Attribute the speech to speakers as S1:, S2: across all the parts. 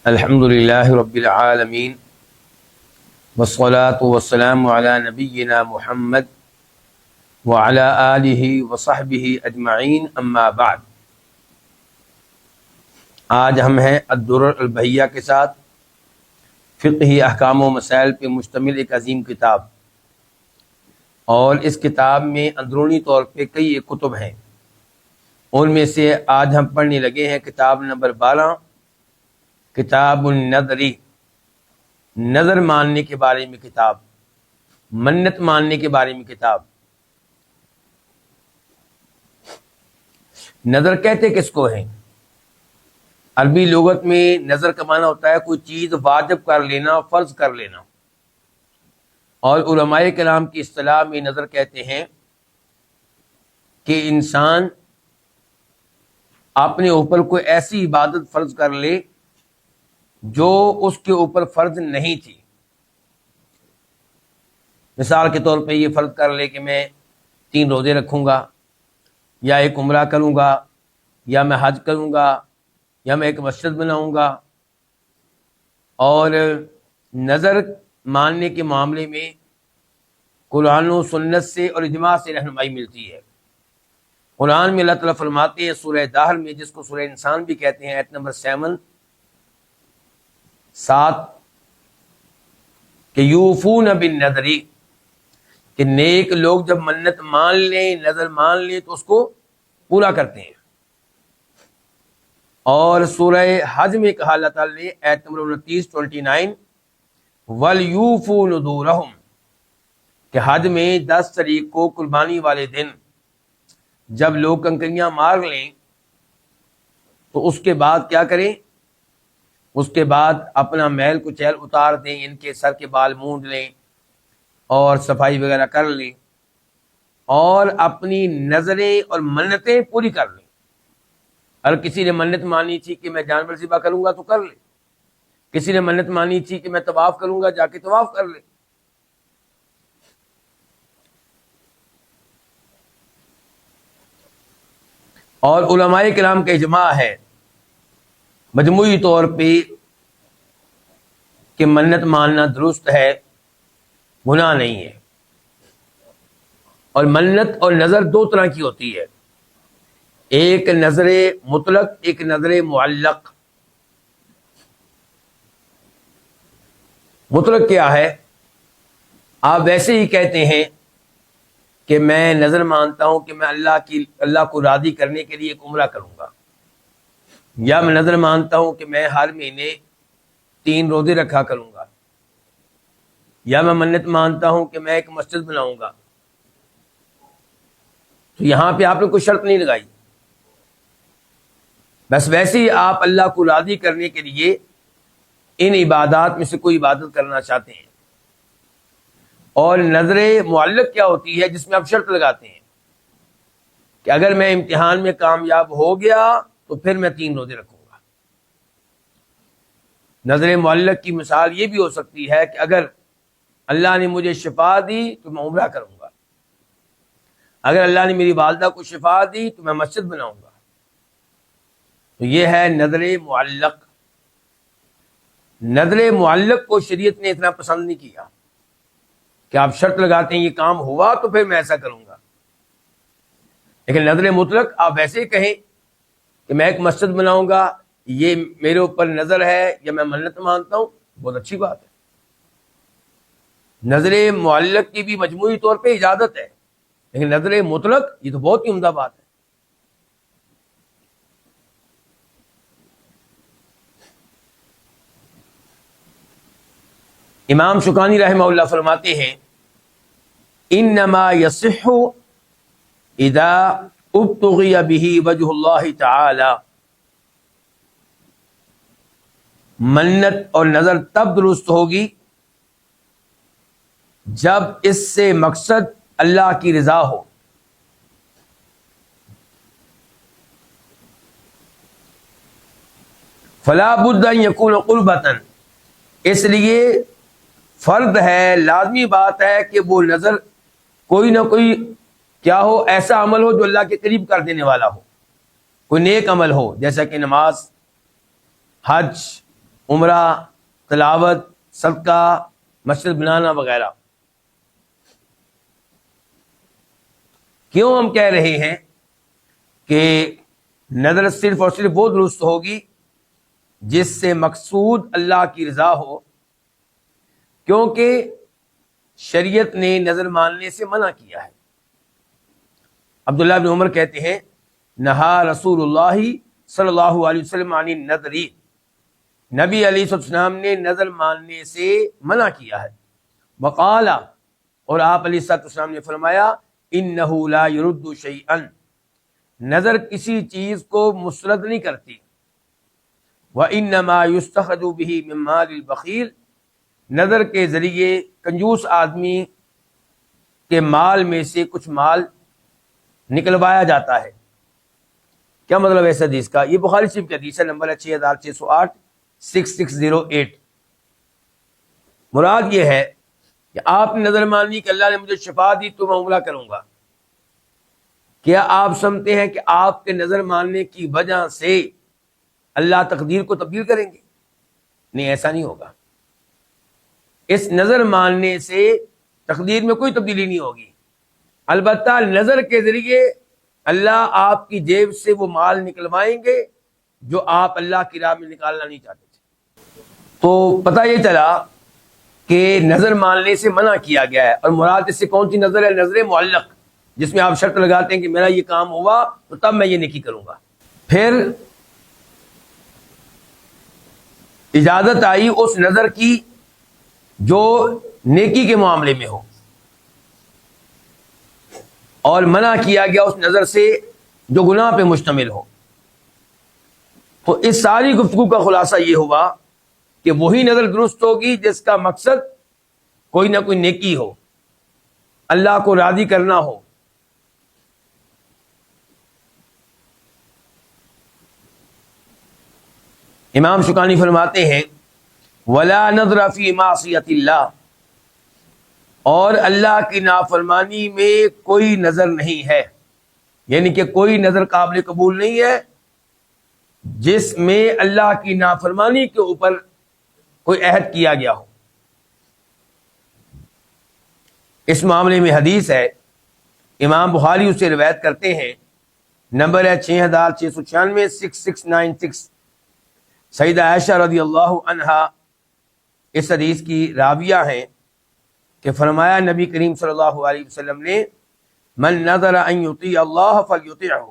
S1: الحمد للہ رب العالمین والصلاة والسلام علی نبینا محمد وعلی آلہ وصحبہ اجمعین، اما بعد۔ آج ہم ہیں الدرر البہیہ کے ساتھ فقہی احکام و مسائل پہ مشتمل ایک عظیم کتاب، اور اس کتاب میں اندرونی طور پہ کئی کتب ہیں۔ ان میں سے آج ہم پڑھنے لگے ہیں کتاب نمبر 12، کتاب النذری، نظر ماننے کے بارے میں کتاب، منت ماننے کے بارے میں کتاب۔ نظر کہتے کس کو ہیں؟ عربی لغت میں نظر کا معنی ہوتا ہے کوئی چیز واجب کر لینا، فرض کر لینا، اور علماء کرام کی اصطلاح میں نظر کہتے ہیں کہ انسان اپنے اوپر کوئی ایسی عبادت فرض کر لے جو اس کے اوپر فرض نہیں تھی۔ مثال کے طور پہ یہ فرض کر لے کہ میں 3 روزے رکھوں گا، یا ایک عمرہ کروں گا، یا میں حج کروں گا، یا میں ایک مسجد بناؤں گا۔ اور نظر ماننے کے معاملے میں قرآن و سنت سے اور اجماع سے رہنمائی ملتی ہے۔ قرآن میں اللہ تعالیٰ فرماتے ہیں سورہ دہر میں، جس کو سورہ انسان بھی کہتے ہیں، آیت نمبر 7 کہ یوفون بالنذر، کہ نیک لوگ جب منت مان لیں، نظر مان لیں تو اس کو پورا کرتے ہیں۔ اور سورہ حج میں کہا اللہ تعالیٰ نے آیت نمبر 29 وَلْيُوفُوا نُذُورَهُمْ، کہ حج میں 10 تاریخ کو قربانی والے دن جب لوگ کنکریاں مار لیں تو اس کے بعد کیا کریں؟ اس کے بعد اپنا میل کچیل اتار دیں، ان کے سر کے بال مونڈ لیں اور صفائی وغیرہ کر لیں، اور اپنی نظریں اور منتیں پوری کر لیں۔ اگر کسی نے منت مانی تھی کہ میں جانور ذبح کروں گا تو کر لے، کسی نے منت مانی تھی کہ میں طواف کروں گا، جا کے طواف کر لے۔ اور علماء کرام کا اجماع ہے مجموعی طور پہ کہ منت ماننا درست ہے، گناہ نہیں ہے۔ اور منت اور نظر 2 طرح کی ہوتی ہے، ایک نظر مطلق، ایک نظر معلق۔ مطلق کیا ہے؟ آپ ویسے ہی کہتے ہیں کہ میں نظر مانتا ہوں کہ میں اللہ کو راضی کرنے کے لیے ایک عمرہ کروں گا، یا میں نظر مانتا ہوں کہ میں ہر مہینے 3 روزے رکھا کروں گا، یا میں منت مانتا ہوں کہ میں ایک مسجد بناؤں گا۔ تو یہاں پہ آپ نے کوئی شرط نہیں لگائی، بس ویسے ہی آپ اللہ کو راضی کرنے کے لیے ان عبادات میں سے کوئی عبادت کرنا چاہتے ہیں۔ اور نظر معلق کیا ہوتی ہے؟ جس میں آپ شرط لگاتے ہیں کہ اگر میں امتحان میں کامیاب ہو گیا تو پھر میں 3 روزے رکھوں گا۔ نظر معلق کی مثال یہ بھی ہو سکتی ہے کہ اگر اللہ نے مجھے شفا دی تو میں عمرہ کروں گا، اگر اللہ نے میری والدہ کو شفا دی تو میں مسجد بناؤں گا۔ تو یہ ہے نظر معلق۔ نظر معلق کو شریعت نے اتنا پسند نہیں کیا کہ آپ شرط لگاتے ہیں یہ کام ہوا تو پھر میں ایسا کروں گا۔ لیکن نظر مطلق آپ ویسے ہی کہیں کہ میں ایک مسجد بناؤں گا، یہ میرے اوپر نظر ہے یا میں منت مانتا ہوں، بہت اچھی بات ہے۔ نظر معلق کی بھی مجموعی طور پہ اجازت ہے، لیکن نظر مطلق یہ تو بہت ہی عمدہ بات ہے۔ امام شوکانی رحمہ اللہ فرماتے ہیں انما یصح اذا ابتغی بہ وجہ اللہ تعالی، منت اور نظر تب درست ہوگی جب اس سے مقصد اللہ کی رضا ہو۔ فلا بد ان یکون قربۃ، اس لیے فرض ہے، لازمی بات ہے کہ وہ نظر کوئی نہ کوئی کیا ہو، ایسا عمل ہو جو اللہ کے قریب کر دینے والا ہو، کوئی نیک عمل ہو، جیسا کہ نماز، حج، عمرہ، تلاوت، صدقہ، مسجد بنانا وغیرہ. کیوں ہم کہہ رہے ہیں کہ نظر صرف اور صرف وہ درست ہوگی جس سے مقصود اللہ کی رضا ہو؟ کیونکہ شریعت نے نظر ماننے سے منع کیا ہے. عبداللہ بن عمر کہتے ہیں نہا رسول اللہ صلی اللہ علیہ وسلم عن النذر، نبی علیہ السلام نے نظر ماننے سے منع کیا ہے. وقال، اور آپ علیہ السلام نے فرمایا انہ لا يرد شیئا، نظر کسی چیز کو مسرد نہیں کرتی. وانما یستخذ به من مال البخیل، نظر کے ذریعے کنجوس آدمی کے مال میں سے کچھ مال نکلوایا جاتا ہے. کیا مطلب ہے اس حدیث کا؟ یہ بخاری شریف کی حدیث ہے، نمبر ہے 6608 6608. مراد یہ ہے کہ آپ نے نظر مانی کہ اللہ نے مجھے شفا دی تو میں عمرہ کروں گا. کیا آپ سمجھتے ہیں کہ آپ کے نظر ماننے کی وجہ سے اللہ تقدیر کو تبدیل کریں گے؟ نہیں، ایسا نہیں ہوگا. اس نظر ماننے سے تقدیر میں کوئی تبدیلی نہیں ہوگی. البتہ نظر کے ذریعے اللہ آپ کی جیب سے وہ مال نکلوائیں گے جو آپ اللہ کی راہ میں نکالنا نہیں چاہتے تھے. تو پتہ یہ چلا کہ نظر ماننے سے منع کیا گیا ہے. اور مراد اس سے کون سی نظر ہے؟ نظر معلق، جس میں آپ شرط لگاتے ہیں کہ میرا یہ کام ہوا تو تب میں یہ نیکی کروں گا. پھر اجازت آئی اس نظر کی جو نیکی کے معاملے میں ہو، اور منع کیا گیا اس نظر سے جو گناہ پہ مشتمل ہو. تو اس ساری گفتگو کا خلاصہ یہ ہوا کہ وہی نظر درست ہوگی جس کا مقصد کوئی نہ کوئی نیکی ہو، اللہ کو راضی کرنا ہو. امام شوکانی فرماتے ہیں ولا نظر فی معصیت اللہ، اور اللہ کی نافرمانی میں کوئی نظر نہیں ہے، یعنی کہ کوئی نظر قابل قبول نہیں ہے جس میں اللہ کی نافرمانی کے اوپر کوئی عہد کیا گیا ہو. اس معاملے میں حدیث ہے، امام بخاری اسے روایت کرتے ہیں، نمبر ہے 6696 6696. سیدہ عائشہ رضی اللہ عنہا اس حدیث کی راویہ ہیں کہ فرمایا نبی کریم صلی اللہ علیہ وسلم نے من نظر ان یطیع اللہ فلیطیعہ،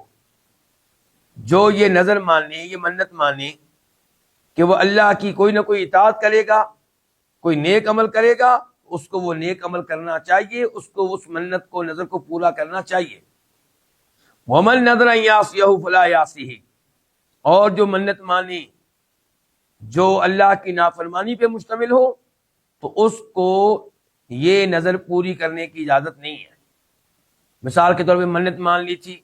S1: جو یہ نظر مانے، یہ منت مانے کہ وہ اللہ کی کوئی نہ کوئی اطاعت کرے گا، کوئی نیک عمل کرے گا، اس کو وہ نیک عمل کرنا چاہیے، اس کو اس منت کو، نظر کو پورا کرنا چاہیے. ومن نظر ان یعصیہ فلا یعصیہ، اور جو منت مانے جو اللہ کی نافرمانی پہ مشتمل ہو تو اس کو یہ نظر پوری کرنے کی اجازت نہیں ہے. مثال کے طور پہ منت مان لی تھی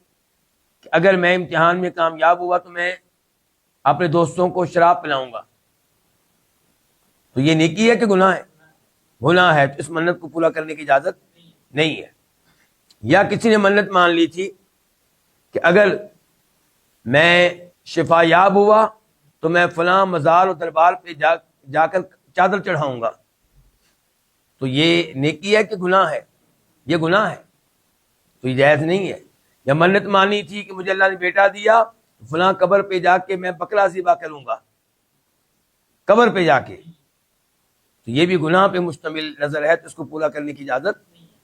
S1: کہ اگر میں امتحان میں کامیاب ہوا تو میں اپنے دوستوں کو شراب پلاؤں گا، تو یہ نیکی ہے کہ گناہ ہے؟ گناہ ہے. تو اس منت کو پورا کرنے کی اجازت نہیں ہے. یا کسی نے منت مان لی تھی کہ اگر میں شفا یاب ہوا تو میں فلاں مزار اور دربار پہ جا کر چادر چڑھاؤں گا، تو یہ نیکی ہے کہ گناہ ہے؟ یہ گناہ ہے، تو یہ جائز نہیں ہے. یا منت مانی تھی کہ مجھے اللہ نے بیٹا دیا، فلاں قبر پہ جا کے میں بکرا ذبح کروں گا، قبر پہ جا کے، تو یہ بھی گناہ پہ مشتمل نظر ہے، تو اس کو پورا کرنے کی اجازت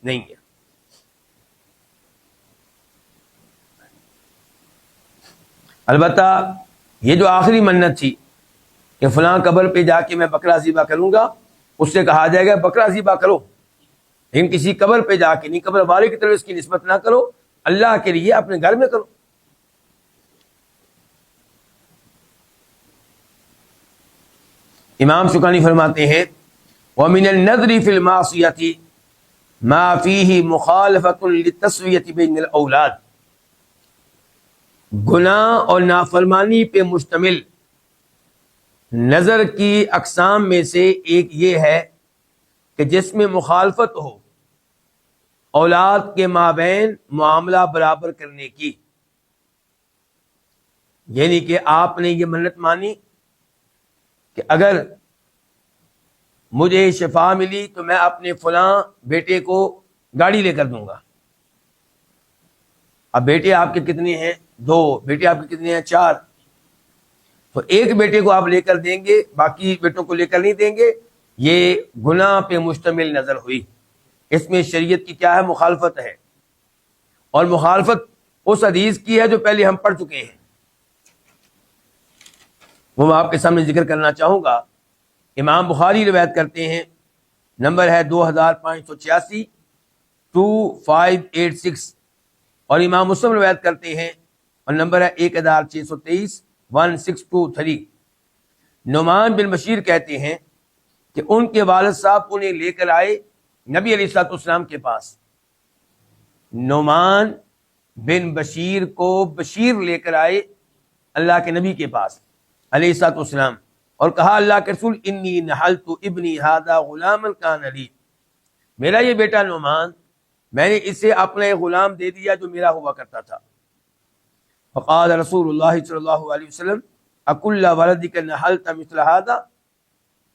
S1: نہیں ہے. البتہ یہ جو آخری منت تھی کہ فلاں قبر پہ جا کے میں بکرا ذبح کروں گا، اس سے کہا جائے گا بکرا ذبح کرو، لیکن کسی قبر پہ جا کے نہیں، قبر والے کی طرف اس کی نسبت نہ کرو، اللہ کے لیے اپنے گھر میں کرو. امام شوکانی فرماتے ہیں وَمِنَ النَّذْرِ فِي الْمَعْصِيَةِ مَا فِيهِ مُخَالَفَةٌ لِلتَّسْوِيَةِ بَيْنَ الْأَوْلَادِ، گناہ اور نافرمانی پہ مشتمل نظر کی اقسام میں سے ایک یہ ہے کہ جس میں مخالفت ہو اولاد کے مابین معاملہ برابر کرنے کی. یعنی کہ آپ نے یہ منت مانی کہ اگر مجھے شفا ملی تو میں اپنے فلاں بیٹے کو گاڑی لے کر دوں گا. اب بیٹے آپ کے کتنے ہیں؟ 2. بیٹے آپ کے کتنے ہیں؟ 4. تو ایک بیٹے کو آپ لے کر دیں گے، باقی بیٹوں کو لے کر نہیں دیں گے. یہ گناہ پہ مشتمل نظر ہوئی. اس میں شریعت کی کیا ہے؟ مخالفت ہے. اور مخالفت اس حدیث کی ہے جو پہلے ہم پڑھ چکے ہیں، وہ میں آپ کے سامنے ذکر کرنا چاہوں گا. امام بخاری روایت کرتے ہیں، نمبر ہے 2586 2586، اور امام مسلم روایت کرتے ہیں اور نمبر ہے 1623 1623. نعمان بن بشیر کہتے ہیں کہ ان کے والد صاحب انہیں لے کر آئے نبی علیہ الصلوۃ والسلام کے پاس. نعمان بن بشیر کو بشیر لے کر آئے اللہ کے نبی کے پاس علیہ الصلوۃ والسلام، اور کہا اللہ کے رسول انی نحلت ابنی ھذا غلاما کان لی، میرا یہ بیٹا نعمان میں نے اسے اپنا ایک غلام دے دیا جو میرا ہوا کرتا تھا. فقال رسول اللہ صلی اللہ علیہ وسلم اکل ولدک نحلت مثل ھذا،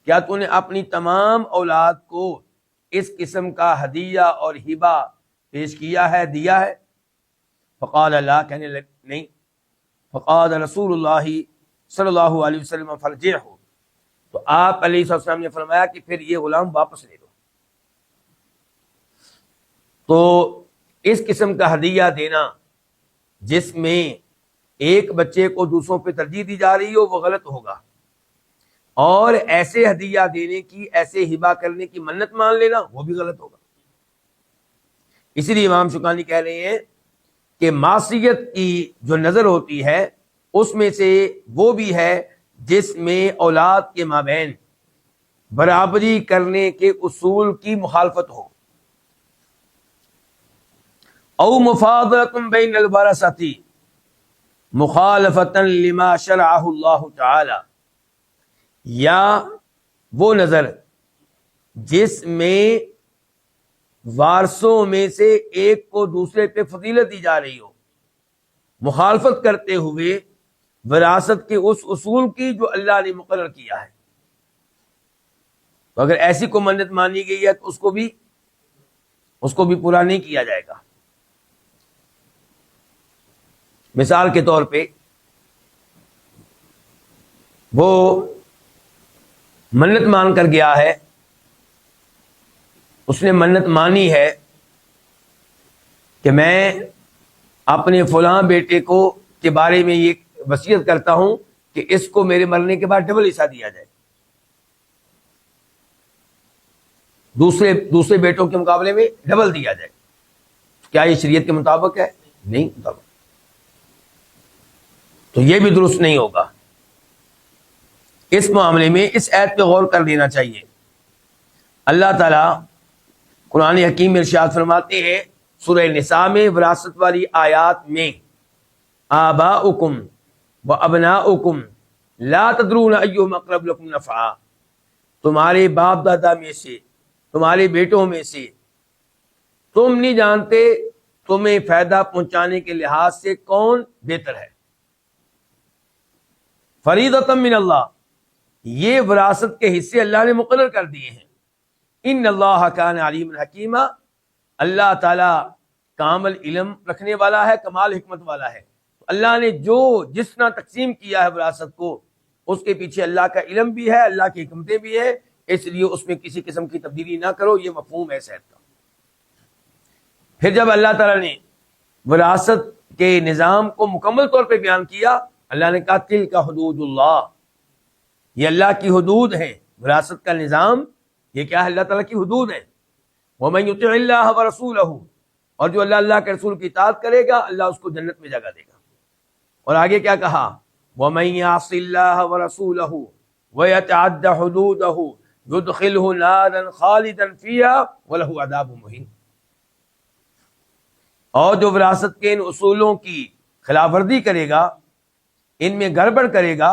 S1: کیا تو نے اپنی تمام اولاد کو اس قسم کا ہدیہ اور ہبہ پیش کیا ہے، دیا ہے؟ فقال لا، کہنے لگ نہیں. فقال رسول اللہ صلی اللہ علیہ وسلم فرجعہ، تو آپ علیہ السلام نے فرمایا کہ پھر یہ غلام واپس لے لو. تو اس قسم کا ہدیہ دینا جس میں ایک بچے کو دوسروں پہ ترجیح دی جا رہی ہو وہ غلط ہوگا، اور ایسے ہدیہ دینے کی، ایسے ہبہ کرنے کی منت مان لینا وہ بھی غلط ہوگا. اسی لیے امام شوکانی کہہ رہے ہیں کہ معصیت کی جو نظر ہوتی ہے اس میں سے وہ بھی ہے جس میں اولاد کے مابین برابری کرنے کے اصول کی مخالفت ہو، او مفاضلۃ بین الورثۃ مخالفۃ لما شرعہ اللہ تعالی، یا وہ نظر جس میں وارثوں میں سے ایک کو دوسرے پہ فضیلت دی جا رہی ہو، مخالفت کرتے ہوئے وراثت کے اس اصول کی جو اللہ نے مقرر کیا ہے. تو اگر ایسی کو منت مانی گئی ہے تو اس کو بھی پورا نہیں کیا جائے گا. مثال کے طور پہ وہ منت مان کر گیا ہے، اس نے منت مانی ہے کہ میں اپنے فلاں بیٹے کو کے بارے میں یہ وصیت کرتا ہوں کہ اس کو میرے مرنے کے بعد ڈبل حصہ دیا جائے، دوسرے بیٹوں کے مقابلے میں ڈبل دیا جائے. کیا یہ شریعت کے مطابق ہے؟ نہیں مطابق. تو یہ بھی درست نہیں ہوگا. اس معاملے میں اس آیت پہ غور کر لینا چاہیے. اللہ تعالیٰ قرآن حکیم میں ارشاد فرماتے ہیں سورہ نساء میں وراثت والی آیات میں، آباؤکم و ابناؤکم لا تدرون ایہم اقرب لکم نفعا، تمہارے باپ دادا میں سے، تمہارے بیٹوں میں سے تم نہیں جانتے تمہیں فائدہ پہنچانے کے لحاظ سے کون بہتر ہے. فریضۃ من اللہ، یہ وراثت کے حصے اللہ نے مقرر کر دیے ہیں. ان اللہ کان علیم حکیما، اللہ تعالی کامل علم رکھنے والا ہے، کمال حکمت والا ہے. اللہ نے جس طرح تقسیم کیا ہے وراثت کو، اس کے پیچھے اللہ کا علم بھی ہے، اللہ کی حکمتیں بھی ہے، اس لیے اس میں کسی قسم کی تبدیلی نہ کرو. یہ مفہوم ہے صحت کا. پھر جب اللہ تعالیٰ نے وراثت کے نظام کو مکمل طور پہ بیان کیا، اللہ نے کہا تلک حدود اللہ، یہ اللہ کی حدود ہیں. وراثت کا نظام یہ کیا ہے؟ اللہ تعالیٰ کی حدود ہیں. وَمَن يُطِعِ اللَّهَ وَرَسُولَهُ، اور جو اللہ کے رسول کی اطاعت کرے گا اللہ اس کو جنت میں جگہ دے گا. اور آگے کیا کہا؟ وَمَن يَعْصِ اللَّهَ وَرَسُولَهُ وَيَتَعَدَّ حُدُودَهُ يُدْخِلْهُ نَارًا خَالِدًا فِيهَا وَلَهُ عَذَابٌ مُهِينٌ. اور جو وراثت کے ان اصولوں کی خلاف ورزی کرے گا، ان میں گڑبڑ کرے گا،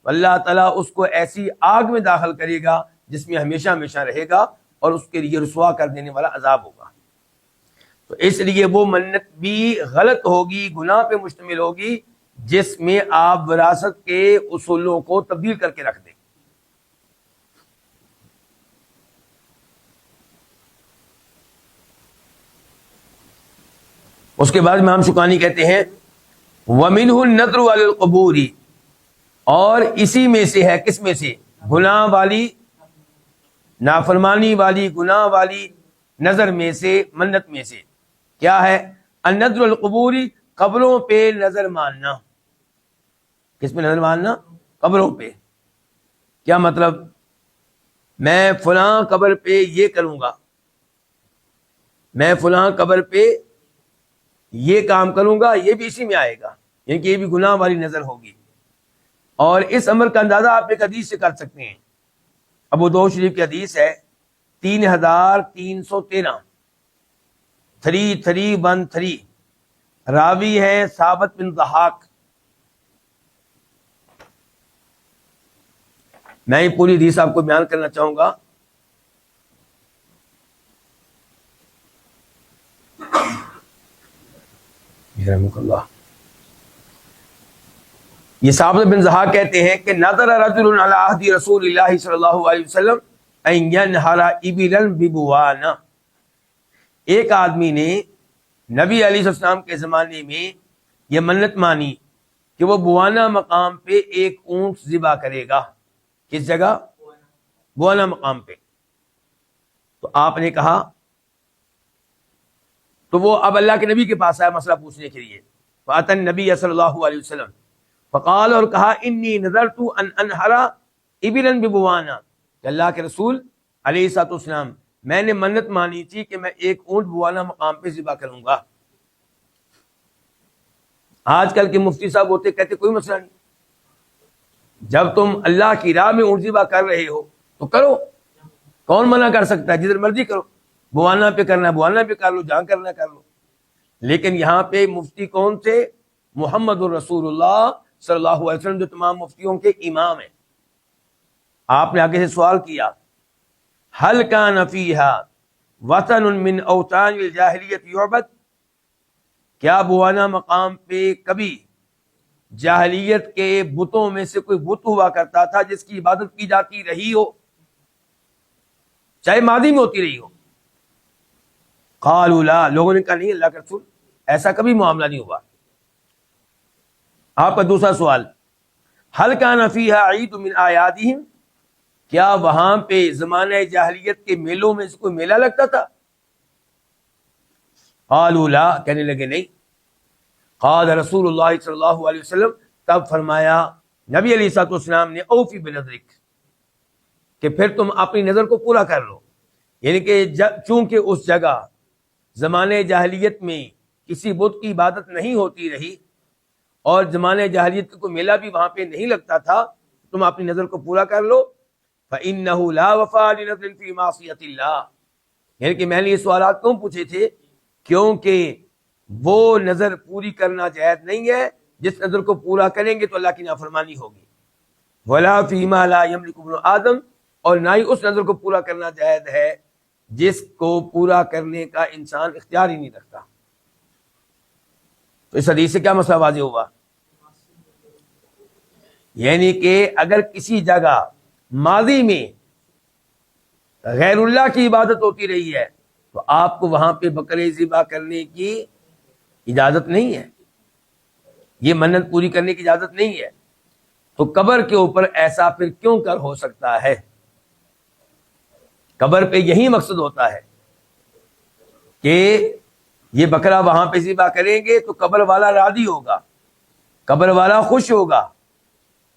S1: اللہ تعالیٰ اس کو ایسی آگ میں داخل کرے گا جس میں ہمیشہ ہمیشہ رہے گا، اور اس کے لیے رسوا کر دینے والا عذاب ہوگا. تو اس لیے وہ منت بھی غلط ہوگی، گناہ پہ مشتمل ہوگی جس میں آپ وراثت کے اصولوں کو تبدیل کر کے رکھ دیں. اس کے بعد امام شوکانی کہتے ہیں وَمِنْهُ النَّذْرُ عَلَى الْقُبُورِ، اور اسی میں سے ہے، کس میں سے؟ گناہ والی، نافرمانی والی، گناہ والی نظر میں سے، منت میں سے کیا ہے؟ النذر القبور، قبروں پہ نظر ماننا۔ کس پہ نظر ماننا؟ قبروں پہ۔ کیا مطلب؟ میں فلاں قبر پہ یہ کروں گا، میں فلاں قبر پہ یہ کام کروں گا، یہ بھی اسی میں آئے گا، یعنی کہ یہ بھی گناہ والی نظر ہوگی۔ اور اس امر کا اندازہ آپ ایک حدیث سے کر سکتے ہیں، ابو داؤد شریف کی حدیث ہے 3313، 3313، راوی ہے ثابت بن ضحاک۔ میں یہ پوری حدیث آپ کو بیان کرنا چاہوں گا۔ رحمک اللہ، یہ ثابت بن ضحاک کہتے ہیں کہ نظر رجل علی عہد رسول اللہ صلی اللہ علیہ وسلم ان ینہر ابلا ببوانا، ایک آدمی نے نبی علیہ السلام کے زمانے میں یہ منت مانی کہ وہ بوانا مقام پہ ایک اونٹ ذبح کرے گا۔ کس جگہ؟ بوانا مقام پہ۔ تو آپ نے کہا، تو وہ اب اللہ کے نبی کے پاس آیا مسئلہ پوچھنے کے لیے، فَأَتَى النَّبِيَّ صلی اللہ علیہ وسلم فقال، اور کہا انی نذرت ان انہر ابلا ببوانا، کہ اللہ کے رسول علیہ الصلوۃ والسلام میں نے منت مانی تھی کہ میں ایک اونٹ بوانا مقام پہ ذبح کروں گا۔ آج کل کے مفتی صاحب ہوتے کہتے کوئی مسئلہ نہیں، جب تم اللہ کی راہ میں اونٹ ذبح کر رہے ہو تو کرو، کون منع کر سکتا ہے؟ جدھر مرضی کرو، بوانا پہ کرنا ہے بوانا پہ کر لو، جہاں کرنا کر لو۔ لیکن یہاں پہ مفتی کون تھے؟ محمد الرسول اللہ صلی اللہ علیہ وسلم، جو تمام مفتیوں کے امام ہیں۔ آپ نے آگے سے سوال کیا، هل كان فيها وطن من اوطان الجاہلیت یعبد، کیا بوانا مقام پہ کبھی جاہلیت کے بتوں میں سے کوئی بت ہوا کرتا تھا جس کی عبادت کی جاتی رہی ہو، چاہے ماضی میں ہوتی رہی ہو؟ قالوا لا، لوگوں نے کہا نہیں اللہ کے رسول، ایسا کبھی معاملہ نہیں ہوا۔ آپ کا دوسرا سوال، هل كان فيها عید من اعیادهم، کیا وہاں پہ زمانہ جاہلیت کے میلوں میں سے کوئی میلہ لگتا تھا؟ قالوا لا، کہنے لگے نہیں۔ قال رسول اللہ صلی اللہ علیہ وسلم، تب فرمایا نبی علیہ الصلوۃ والسلام نے اوفی بنذرک، کہ پھر تم اپنی نظر کو پورا کر لو، یعنی کہ چونکہ اس جگہ زمانے جاہلیت میں کسی بت کی عبادت نہیں ہوتی رہی اور زمانے جاہلیت کا کوئی میلہ بھی وہاں پہ نہیں لگتا تھا، تم اپنی نظر کو پورا کر لو۔ فَإِنَّهُ لَا وَفَاءَ لِنَذْرٍ فِي مَعْصِيَةِ اللَّهِ، یعنی کہ میں نے یہ سوالات کیوں پوچھے تھے؟ کیونکہ وہ نظر پوری کرنا جائز نہیں ہے جس نظر کو پورا کریں گے تو اللہ کی نافرمانی ہوگی۔ وَلَا فِي مَا لَا يَمْلِكُ ابْنُ آدم، اور نہ ہی اس نظر کو پورا کرنا جائز ہے جس کو پورا کرنے کا انسان اختیار ہی نہیں رکھتا۔ تو اس حدیث سے کیا مسئلہ واضح ہوا؟ یعنی کہ اگر کسی جگہ ماضی میں غیر اللہ کی عبادت ہوتی رہی ہے تو آپ کو وہاں پہ بکرے ذبح کرنے کی اجازت نہیں ہے، یہ منت پوری کرنے کی اجازت نہیں ہے۔ تو قبر کے اوپر ایسا پھر کیوں کر ہو سکتا ہے؟ قبر پہ یہی مقصد ہوتا ہے کہ یہ بکرا وہاں پہ ذبح کریں گے تو قبر والا راضی ہوگا، قبر والا خوش ہوگا۔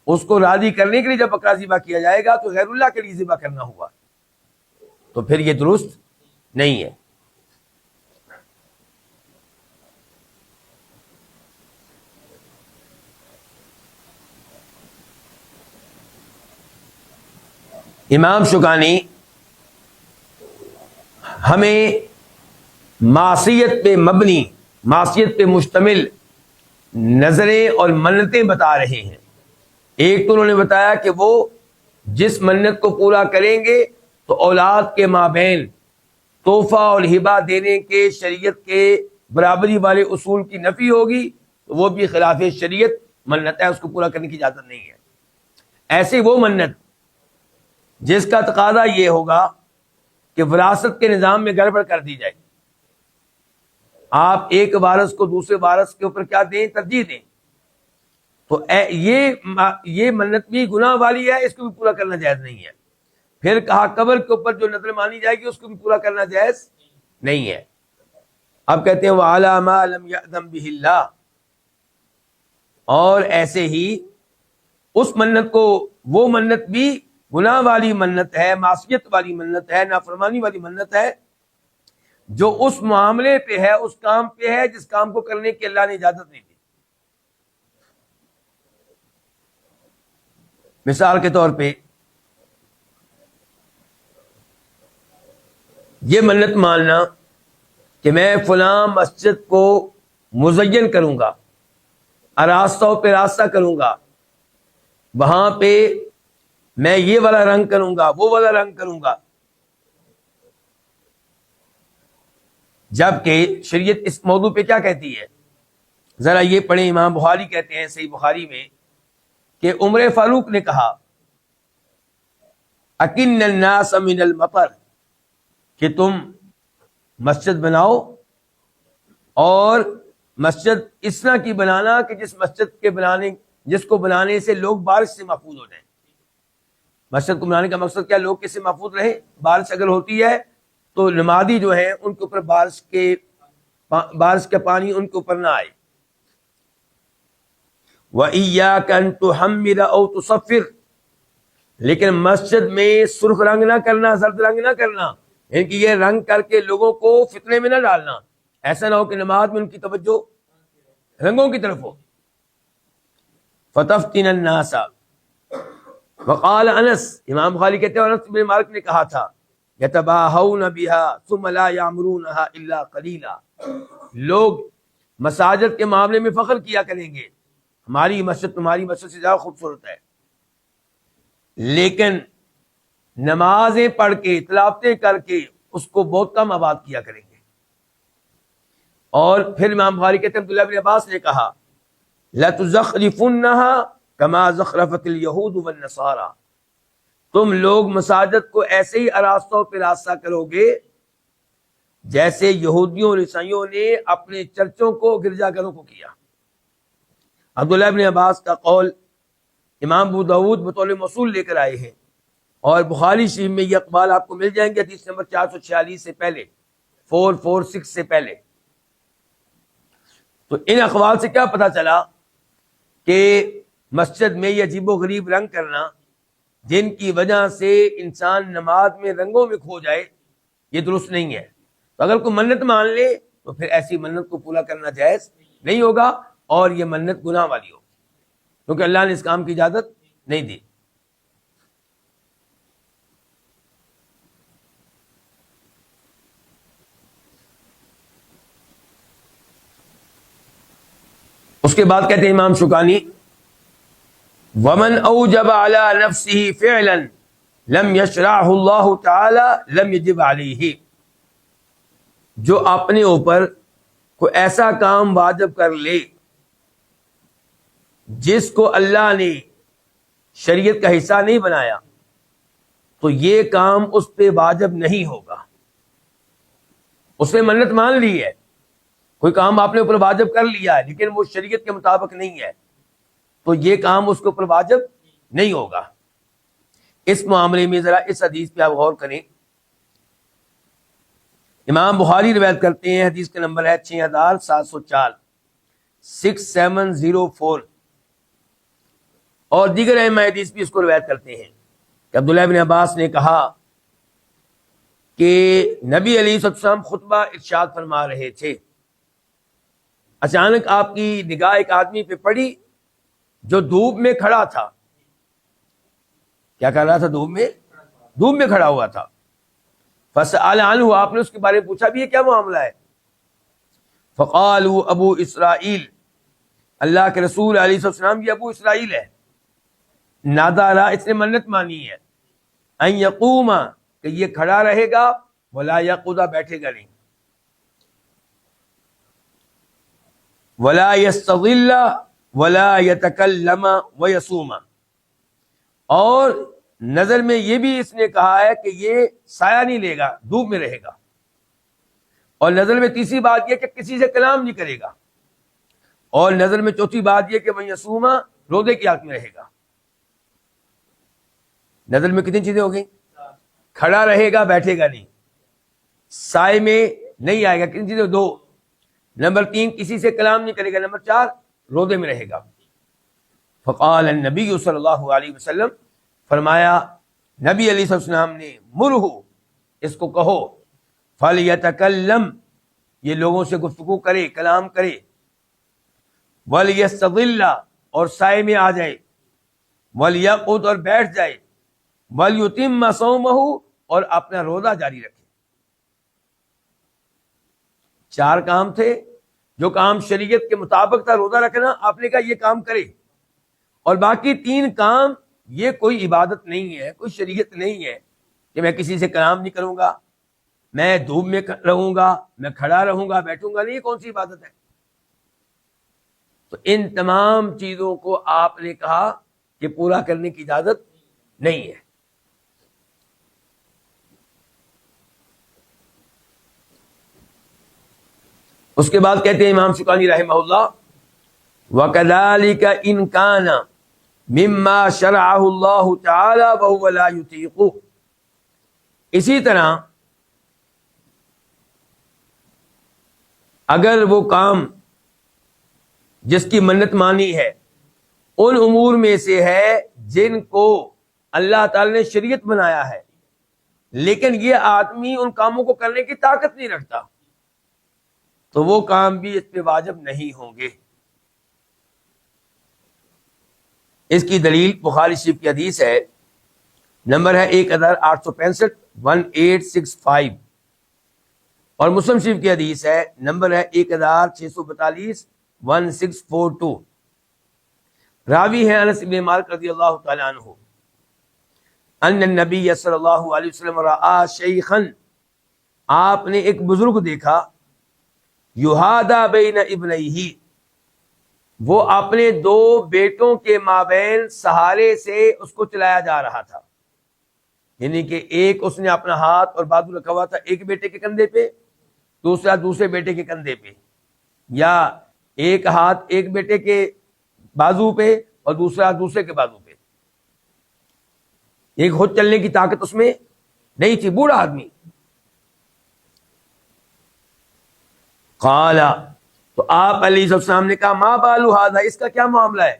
S1: اس کو راضی کرنے کے لیے جب بکرا ذبح کیا جائے گا تو غیر اللہ کے لیے ذبح کرنا ہوا، تو پھر یہ درست نہیں ہے۔ امام شوکانی ہمیں معصیت پہ مبنی، معصیت پہ مشتمل نظریں اور منتیں بتا رہے ہیں۔ ایک تو انہوں نے بتایا کہ وہ جس منت کو پورا کریں گے تو اولاد کے مابین تحفہ اور ہبہ دینے کے شریعت کے برابری والے اصول کی نفی ہوگی، تو وہ بھی خلاف شریعت منت ہے، اس کو پورا کرنے کی اجازت نہیں ہے۔ ایسے وہ منت جس کا تقاضا یہ ہوگا کہ وراثت کے نظام میں گڑبڑ کر دی جائے، آپ ایک وارث کو دوسرے وارث کے اوپر کیا دیں؟ ترجیح دیں. تو یہ منت بھی گناہ والی ہے، اس کو بھی پورا کرنا جائز نہیں ہے. پھر کہا قبر کے اوپر جو نظر مانی جائے گی اس کو بھی پورا کرنا جائز نہیں ہے. اب کہتے ہیں وَعَلَىٰ مَا لَمْ يَأْذَن بِهِ اللَّهُ، اور ایسے ہی اس منت کو، وہ منت بھی گناہ والی منت ہے، معصیت والی منت ہے، نافرمانی والی منت ہے جو اس معاملے پہ ہے، اس کام پہ ہے جس کام کو کرنے کی اللہ نے اجازت نہیں دی. مثال کے طور پہ یہ منت ماننا کہ میں فلاں مسجد کو مزین کروں گا، آراستہ پہ راستہ کروں گا، وہاں پہ میں یہ والا رنگ کروں گا، وہ والا رنگ کروں گا، جبکہ شریعت اس موضوع پہ کیا کہتی ہے؟ ذرا یہ پڑھیں. امام بخاری کہتے ہیں صحیح بخاری میں کہ عمر فاروق نے کہا اکن الناس من المطر، کہ تم مسجد بناؤ اور مسجد اس طرح کی بنانا کہ جس کو بنانے سے لوگ بارش سے محفوظ ہو جائیں. مسجد کو بنانے کا مقصد کیا؟ لوگ کس سے محفوظ رہیں؟ بارش اگر ہوتی ہے تو نمازی جو ہیں ان کے اوپر بارش کا پانی ان کے اوپر نہ آئے. وَإِيَّاكَ أَن تُحَمِّرَ أَوْ تُصَفِّرْ، لیکن مسجد میں سرخ رنگ نہ کرنا، زرد رنگ نہ کرنا، یعنی کہ یہ رنگ کر کے لوگوں کو فتنے میں نہ ڈالنا. ایسا نہ ہو کہ نماز میں ان کی توجہ رنگوں کی طرف ہو. فَتَفْتِنَ النَّاسَ، وقال انس، امام بخاری کہتے ہیں انس بن مالک نے کہا تھا یتباہون بها ثم لا یعمرونها الا قلیلا، لوگ مساجد کے معاملے میں فخر کیا کریں گے، ہماری مسجد تمہاری مسجد سے زیادہ خوبصورت ہے، لیکن نمازیں پڑھ کے تلاوتیں کر کے اس کو بہت کم آباد کیا کریں گے. اور پھر امام بخاری کہتے ہیں عبداللہ بن عباس نے کہا لَتُزَخْرِفُنَّهَا كَمَا زَخْرَفَتِ الْيَهُودُ وَالنَّصَارَى، تم لوگ مساجد کو ایسے ہی آراستوں پہ راستہ کرو گے جیسے یہودیوں اور عیسائیوں نے اپنے چرچوں کو، گرجا گھروں کو کیا. عبداللہ بن عباس کا قول امام ابو داود بطول موصول لے کر آئے ہیں، اور بخاری شریف میں یہ اقوال آپ کو مل جائیں گے حدیث نمبر 446 سے پہلے، 446 سے پہلے. تو ان اقوال سے کیا پتہ چلا کہ مسجد میں یہ عجیب و غریب رنگ کرنا جن کی وجہ سے انسان نماز میں رنگوں میں کھو جائے، یہ درست نہیں ہے. تو اگر کوئی منت مان لے تو پھر ایسی منت کو پورا کرنا جائز نہیں ہوگا، اور یہ منت گناہ والی ہوگی، کیونکہ اللہ نے اس کام کی اجازت نہیں دی. اس کے بعد کہتے ہیں امام شوکانی ومن اوجب على نفسه فعلا لم يشرعه الله تعالی لم يجب علیہ، جو اپنے اوپر کوئی ایسا کام واجب کر لے جس کو اللہ نے شریعت کا حصہ نہیں بنایا تو یہ کام اس پہ واجب نہیں ہوگا. اس نے منت مان لی ہے، کوئی کام آپ نے اوپر واجب کر لیا ہے لیکن وہ شریعت کے مطابق نہیں ہے تو یہ کام اس کے اوپر واجب نہیں ہوگا. اس معاملے میں ذرا اس حدیث پہ آپ غور کریں. امام بخاری روایت کرتے ہیں، حدیث کا نمبر ہے 6704، 6704، اور دیگر ائمہ حدیث بھی اس کو روایت کرتے ہیں کہ عبداللہ بن عباس نے کہا کہ نبی علیہ السلام خطبہ ارشاد فرما رہے تھے، اچانک آپ کی نگاہ ایک آدمی پہ پڑی جو دھوپ میں کھڑا تھا. کیا کر رہا تھا؟ دھوپ میں کھڑا ہوا تھا. فسأل عنہ، آپ نے اس کے بارے میں پوچھا بھی یہ کیا معاملہ ہے؟ فقالوا ابو اسرائیل، اللہ کے رسول علیہ السلام یہ ابو اسرائیل ہے. نادارا، اس نے منت مانی ہے، ان یقوم، کہ یہ کھڑا رہے گا، ولا یقعد، بیٹھے گا نہیں، ولا یستظل ولا یتکلم ویصوم، اور نظر میں یہ بھی اس نے کہا ہے کہ یہ سایہ نہیں لے گا، دھوپ میں رہے گا. اور نظر میں تیسری بات یہ کہ کسی سے کلام نہیں کرے گا، اور نظر میں چوتھی بات یہ کہ وہ یصوما روزے کی حالت میں رہے گا۔ نظر میں کتنی چیزیں ہو گئی؟ کھڑا رہے گا، بیٹھے گا نہیں، سائے میں نہیں آئے گا، کتنی چیزیں؟ 2۔ نمبر 3 کسی سے کلام نہیں کرے گا، نمبر 4 روزے میں رہے گا۔ فقال النبی صلی اللہ علیہ وسلم، فرمایا نبی علیہ السلام نے، مرہ، اس کو کہو، فلیتکلم، یہ لوگوں سے گفتگو کرے، کلام کرے، ولیستظل، اور سائے میں آ جائے، ولیقعد، اور بیٹھ جائے، ولیتم صومہ، اور اپنا روزہ جاری رکھے۔ 4 کام تھے، جو کام شریعت کے مطابق تھا روزہ رکھنا، آپ نے کہا یہ کام کرے، اور باقی 3 کام یہ کوئی عبادت نہیں ہے، کوئی شریعت نہیں ہے کہ میں کسی سے کلام نہیں کروں گا، میں دھوپ میں رہوں گا، میں کھڑا رہوں گا، بیٹھوں گا نہیں، یہ کون سی عبادت ہے؟ تو ان تمام چیزوں کو آپ نے کہا کہ پورا کرنے کی اجازت نہیں ہے۔ اس کے بعد کہتے ہیں امام شوکانی رحمہ اللہ، وَكَذَلِكَ إِنْ كَانَ مِمَّا شَرَعَهُ اللَّهُ تَعَالَى وَهُوَ لَا يُطِيقُهُ، اسی طرح اگر وہ کام جس کی منت مانی ہے ان امور میں سے ہے جن کو اللہ تعالی نے شریعت بنایا ہے، لیکن یہ آدمی ان کاموں کو کرنے کی طاقت نہیں رکھتا، تو وہ کام بھی اس پہ واجب نہیں ہوں گے۔ اس کی دلیل بخاری شریف کی حدیث ہے، نمبر ہے 1865 1865، اور مسلم شریف کی حدیث ہے، نمبر ہے 1642 1642۔ راوی ہے انس بن مالک رضی اللہ تعالی عنہ، ان النبی صلی اللہ علیہ وسلم رآ شیخا، آپ نے ایک بزرگ دیکھا، یہادا بین ابنیہ، وہ اپنے 2 بیٹوں کے مابین سہارے سے اس کو چلایا جا رہا تھا، یعنی کہ ایک اس نے اپنا ہاتھ اور بازو رکھا ہوا تھا ایک بیٹے کے کندھے پہ، دوسرا دوسرے بیٹے کے کندھے پہ، یا ایک ہاتھ ایک بیٹے کے بازو پہ اور دوسرا دوسرے کے بازو پہ، ایک خود چلنے کی طاقت اس میں نہیں تھی، بوڑھا آدمی۔ قال، تو آپ علیہ السلام نے کہا، ما بال ھذا، اس کا کیا معاملہ ہے؟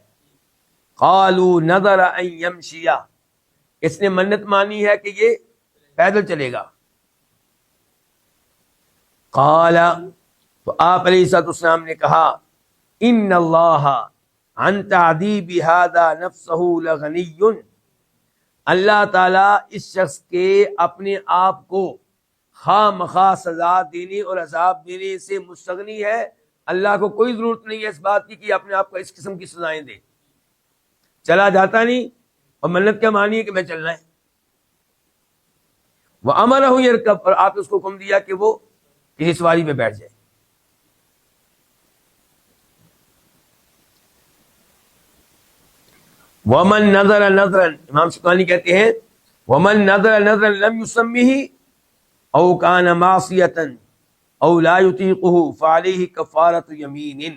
S1: قالوا نذر ان یمشی، اس نے منت مانی ہے کہ یہ پیدل چلے گا۔ قال، تو آپ علیہ السلام نے کہا، ان اللہ عن تعذیب ھذا نفسہ لغنی، اللہ تعالیٰ اس شخص کے اپنے آپ کو خواہ مخواہ سزا دینے اور عذاب دینے سے مستغنی ہے، اللہ کو کوئی ضرورت نہیں ہے اس بات کی کہ اپنے آپ کو اس قسم کی سزائیں دے، چلا جاتا نہیں، اور منت کیا مانی ہے کہ میں چلنا ہے۔ وَأَمَرَهُ يَرْكَبْ، اور آپ نے اس کو حکم دیا کہ وہ کسی سواری پہ بیٹھ جائے۔ وَمَن نَظَرَ نَظْرًا، امام شوکانی کہتے ہیں، وَمَن نَظَرَ نَظْرًا لَمْ يُسَمِّهِ أَوْ كَانَ مَعْصِيَةً أَوْ لَا يُطِيقُهُ فَعَلَيْهِ كَفَّارَةُ يَمِينٍ،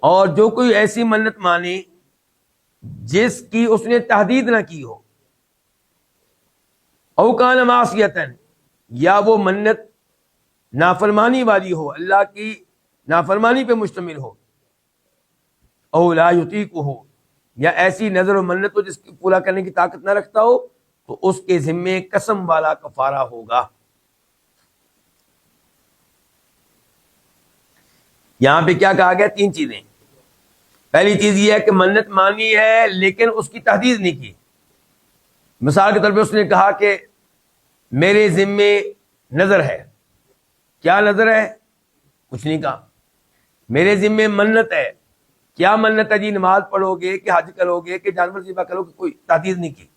S1: اور جو کوئی ایسی منت مانے جس کی اس نے تحدید نہ کی ہو، او کان معصیتن، یا وہ منت نافرمانی والی ہو، اللہ کی نافرمانی پہ مشتمل ہو، او لا یطیقہ، یا ایسی نظر و منت ہو جس کی پورا کرنے کی طاقت نہ رکھتا ہو، تو اس کے ذمے قسم والا کفارہ ہوگا۔ یہاں پہ کیا کہا گیا؟ 3 چیزیں۔ پہلی چیز یہ ہے کہ منت مانی ہے لیکن اس کی تحدید نہیں کی۔ مثال کے طور پہ اس نے کہا کہ میرے ذمے نظر ہے، کیا نظر ہے؟ کچھ نہیں کہا۔ میرے ذمے منت ہے، کیا منت ہے؟ جی نماز پڑھو گے کہ حج کرو گے کہ جانور ذبح کرو گے، کوئی تحدید نہیں کی۔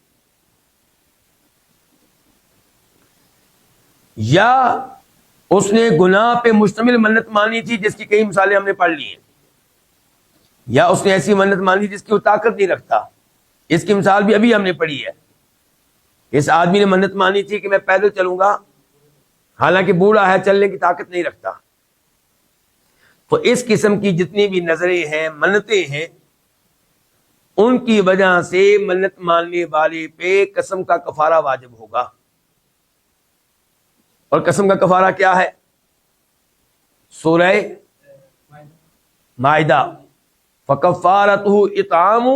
S1: یا اس نے گناہ پہ مشتمل منت مانی تھی جس کی کئی مثالیں ہم نے پڑھ لی ہیں، یا اس نے ایسی منت مانی جس کی وہ طاقت نہیں رکھتا، اس کی مثال بھی ابھی ہم نے پڑھی ہے۔ اس آدمی نے منت مانی تھی کہ میں پیدل چلوں گا حالانکہ بوڑھا ہے، چلنے کی طاقت نہیں رکھتا. تو اس قسم کی جتنی بھی نظریں ہیں، منتیں ہیں، ان کی وجہ سے منت ماننے والے پہ قسم کا کفارہ واجب ہوگا. اور قسم کا کفارہ کیا ہے؟ سورہ مائدہ، فَكَفَّارَتُهُ اطعام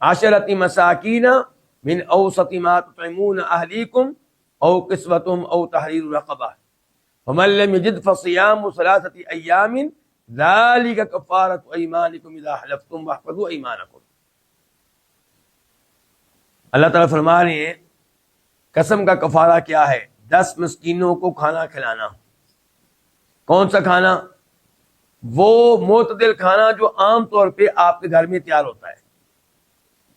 S1: 10 مساکین من اوسط ما تطعمون اہلیکم او کسوتہم او تحریر رقبہ فمن لم یجد فصیام 3 ایام ذلک کفارۃ ایمانکم اذا حلفتم واحفظوا ایمانکم. اللہ تعالیٰ فرما رہے ہیں قسم کا کفارہ کیا ہے؟ 10 مسکینوں کو کھانا کھلانا. کون سا کھانا؟ وہ معتدل کھانا جو عام طور پہ آپ کے گھر میں تیار ہوتا ہے.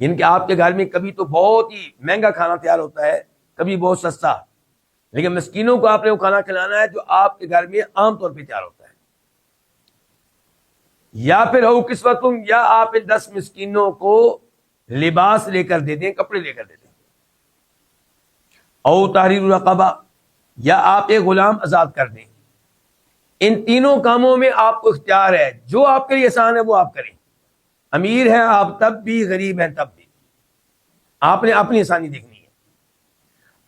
S1: یعنی کہ آپ کے گھر میں کبھی تو بہت ہی مہنگا کھانا تیار ہوتا ہے، کبھی بہت سستا، لیکن مسکینوں کو آپ نے وہ کھانا کھلانا ہے جو آپ کے گھر میں عام طور پہ تیار ہوتا ہے. یا پھر او کسوتم، یا آپ ان 10 مسکینوں کو لباس لے کر دے دیں، کپڑے لے کر دے دیں. او تحریر رقبہ، یا آپ ایک غلام آزاد کر دیں. ان تینوں کاموں میں آپ کو اختیار ہے، جو آپ کے لیے آسان ہے وہ آپ کریں. امیر ہیں آپ تب بھی، غریب ہیں تب بھی، آپ نے اپنی آسانی دیکھنی ہے.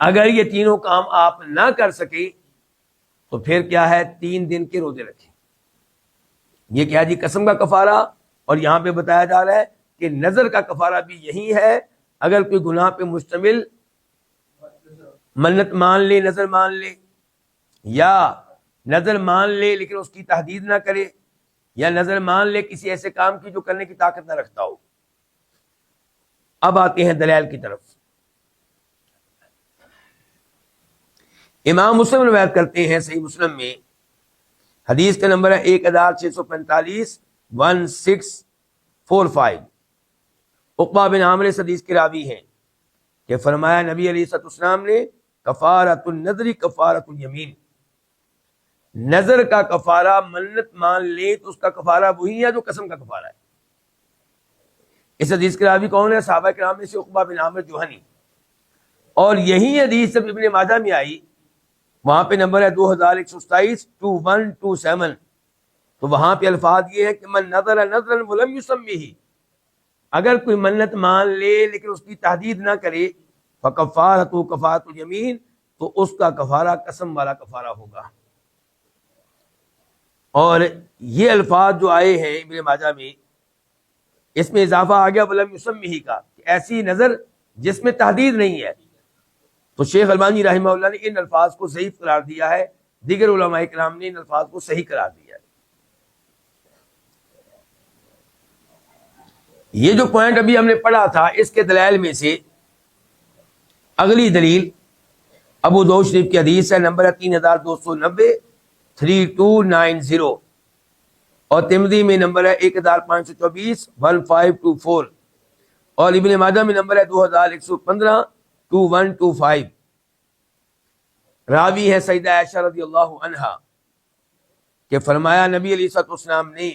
S1: اگر یہ تینوں کام آپ نہ کر سکے تو پھر کیا ہے؟ 3 دن کے روزے رکھیں. یہ کیا جی؟ قسم کا کفارہ. اور یہاں پہ بتایا جا رہا ہے کہ نظر کا کفارہ بھی یہی ہے. اگر کوئی گناہ پہ مشتمل منت مان لے، نظر مان لے، یا نظر مان لے لیکن اس کی تحدید نہ کرے، یا نظر مان لے کسی ایسے کام کی جو کرنے کی طاقت نہ رکھتا ہو. اب آتے ہیں دلائل کی طرف. امام مسلم روایت کرتے ہیں صحیح مسلم میں، حدیث کا نمبر ہے 1645 1645. عقبہ بن عامر اس حدیث کے راوی ہیں کہ فرمایا نبی علیہ الصلوۃ والسلام نے کفارۃ النذر کفارۃ الیمین. نظر کا کفارہ منت مان لے تو اس کا کفارہ وہی ہے جو قسم کا کفارہ ہے. اس حدیث کے راوی کون ہے؟ صحابہ کرام میں سے عقبہ بن عامر جوہنی. اور یہی حدیث جب ابن ماجہ میں آئی، وہاں پہ نمبر ہے 2127 2127، تو وہاں پہ الفاظ یہ ہے کہ من نظر نظرا ولم یسمہ، اگر کوئی منت مان لے لیکن اس کی تحدید نہ کرے، فکفارۃ کفارۃ الیمین، تو اس کا کفارہ قسم والا کفارہ ہوگا. اور یہ الفاظ جو آئے ہیں ابن ماجہ میں، اس میں اضافہ آ گیا ولم یسمہ کا، کہ ایسی نظر جس میں تحدید نہیں ہے. تو شیخ البانی رحمہ اللہ نے ان الفاظ کو ضعیف قرار دیا ہے، دیگر علماء کرام نے ان الفاظ کو صحیح قرار دیا ہے. یہ جو پوائنٹ ابھی ہم نے پڑھا تھا، اس کے دلائل میں سے اگلی دلیل ابو داؤد شریف کی حدیث ہے، نمبر ہے 3290 3290، اور ترمذی میں نمبر ہے 1524 1524، اور ابن ماجہ میں نمبر ہے 2115 2125. راوی ہے سیدہ عائشہ رضی اللہ عنہا کہ فرمایا نبی علیہ الصلوۃ والسلام نے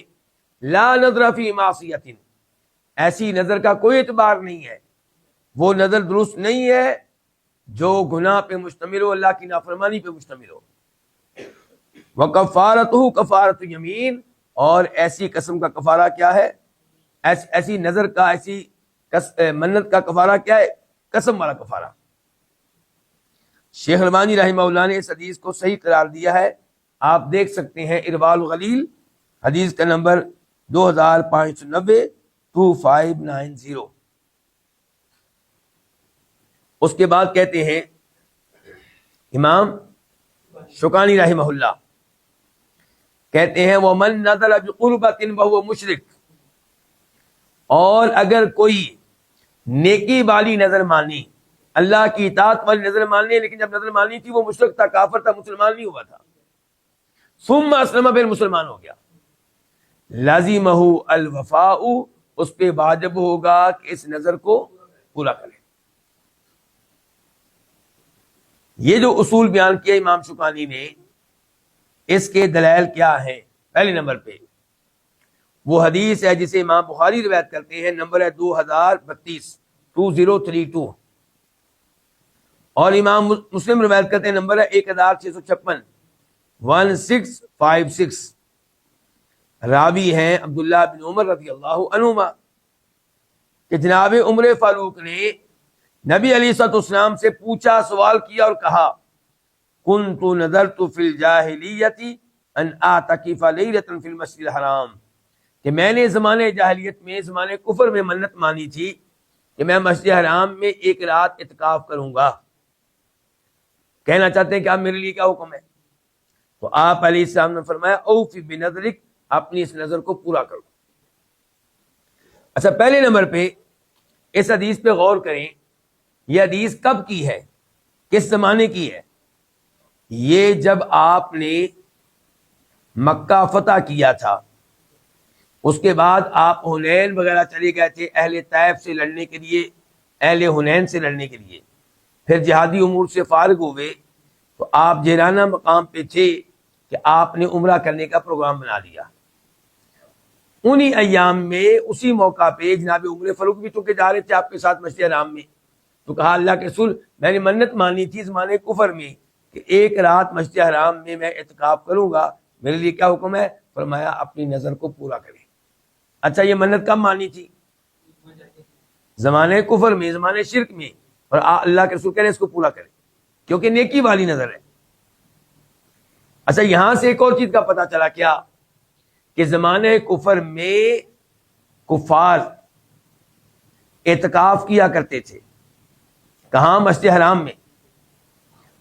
S1: لا نظر فی معصیۃ، ایسی نظر کا کوئی اعتبار نہیں ہے، وہ نظر درست نہیں ہے جو گناہ پہ مشتمل ہو، اللہ کی نافرمانی پہ مشتمل ہو. وَكَفَّارَتُهُ كَفَارَةُ یمین، اور ایسی قسم کا کفارہ کیا ہے؟ ایسی نظر کا، ایسی منت کا کفارہ کیا ہے؟ قسم والا کفارہ. شیخ البانی رحمہ اللہ نے اس حدیث کو صحیح قرار دیا ہے. آپ دیکھ سکتے ہیں ارواء الغلیل، حدیث کا نمبر 2590 2590. اس کے بعد کہتے ہیں امام شوکانی رحمہ اللہ، کہتے ہیں وَمَن نَظَرَ بِقُرْبَةٍ وَهُوَ مُشْرِكٌ، اور اگر کوئی نیکی والی نظر مانی، اللہ کی اطاعت والی نظر مانی، لیکن جب نظر مانی تھی وہ مشرک تھا، کافر تھا، مسلمان نہیں ہوا تھا، ثم اسلم، پھر مسلمان ہو گیا، لازمہ الوفاء، اس پہ واجب ہوگا کہ اس نظر کو پورا کرے. یہ جو اصول بیان کیا امام شوکانی نے، اس کے دلائل کیا ہیں؟ پہلے نمبر پہ وہ حدیث ہے جسے امام بخاری روایت کرتے ہیں، نمبر ہے 2032 2032. اور امام مسلم روایت کرتے ہیں، نمبر ہے 1656 1656، راوی ہیں عبداللہ بن عمر رضی اللہ عنہما کہ جناب عمر فاروق نے نبی علیہ الصلوۃ والسلام سے پوچھا، سوال کیا اور کہا کنت نذرت فی الجاہلیۃ ان اعتکف لیلۃ فی المسجد الحرام، کہ میں نے زمانے جاہلیت میں، زمانے کفر میں منت مانی تھی کہ میں مسجد حرام میں ایک رات اعتکاف کروں گا۔ کہنا چاہتے ہیں کہ آپ میرے لیے کیا حکم ہے؟ تو آپ علیہ السلام نے فرمایا اوفی بنذرک، اپنی اس نظر کو پورا کرو۔ اچھا، پہلے نمبر پہ اس حدیث پہ غور کریں، یہ حدیث کب کی ہے، کس زمانے کی ہے؟ یہ جب آپ نے مکہ فتح کیا تھا، اس کے بعد آپ حنین وغیرہ چلے گئے تھے اہل طائف سے لڑنے کے لیے، اہل حنین سے لڑنے کے لیے، پھر جہادی امور سے فارغ ہوئے تو آپ جیرانہ مقام پہ تھے کہ آپ نے عمرہ کرنے کا پروگرام بنا لیا۔ انہی ایام میں اسی موقع پہ جناب عمر فاروق بھی چونکہ جا رہے تھے آپ کے ساتھ مسجد حرام میں، تو کہا اللہ کے رسول میں نے منت مانی تھی زمانے کفر میں کہ ایک رات مسجد حرام میں میں اعتکاف کروں گا، میرے لیے کیا حکم ہے؟ فرمایا اپنی نظر کو پورا کریں۔ اچھا، یہ منت کب مانی تھی؟ زمانے کفر میں، زمانے شرک میں، اور اللہ کے رسول کہہ رہے ہیں اس کو پورا کریں کیونکہ نیکی والی نظر ہے۔ اچھا، یہاں سے ایک اور چیز کا پتہ چلا کیا کہ زمانے کفر میں کفار اعتکاف کیا کرتے تھے، کہاں؟ مسجد حرام میں،